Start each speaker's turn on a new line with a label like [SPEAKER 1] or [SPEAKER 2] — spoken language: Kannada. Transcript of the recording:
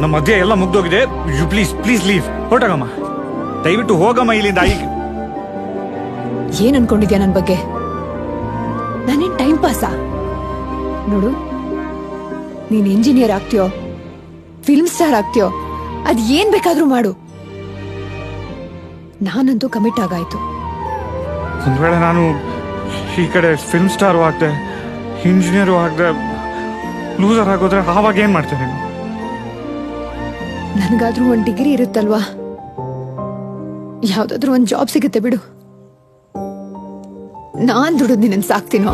[SPEAKER 1] ನಮ್ಮ ಮಧ್ಯೆ ಎಲ್ಲ ಮುಗ್ದೋಗಿದೆ. You please leave. ಹೊರಟಾಗಮ್ಮ, ದಯವಿಟ್ಟು ಹೋಗಮ್ಮ ಇಲ್ಲಿಂದ.
[SPEAKER 2] ಏನ್ ಅನ್ಕೊಂಡಿದ್ಯಾ ನನ್ ಬಗ್ಗೆ? ನಾನೇನ್ ಟೈಮ್ ಪಾಸಾ? ನೋಡು, ನೀನ್ ಇಂಜಿನಿಯರ್ ಆಗ್ತೀಯೋ, ಫಿಲ್ಮ್ ಸ್ಟಾರ್ ಆಗ್ತೀಯೋ, ಅದ್ ಏನ್ ಬೇಕಾದ್ರೂ ಮಾಡು. ನಾನಂತೂ ಕಮಿಟ್ ಆಗಾಯ್ತು.
[SPEAKER 1] ಒಂದ್ ವೇಳೆ ನಾನು ಈ ಕಡೆ ಫಿಲ್ಮ್ ಸ್ಟಾರು ಆಗ್ದೆ, ಇಂಜಿನಿಯರು ಆಗ್ದೆ, ಲೂಸರ್ ಆಗೋದ್ರೆ ಆವಾಗ ಏನ್ ಮಾಡ್ತೇನೆ?
[SPEAKER 2] ನನ್ಗಾದ್ರೂ ಒಂದ್ ಡಿಗ್ರಿ ಇರುತ್ತಲ್ವಾ, ಯಾವ್ದಾದ್ರೂ ಒಂದ್ ಜಾಬ್ ಸಿಗುತ್ತೆ ಬಿಡು. ನಾನ್ ದುಡಿದ್ ನಿನ್ನ ಸಾಕ್ತೀನೋ?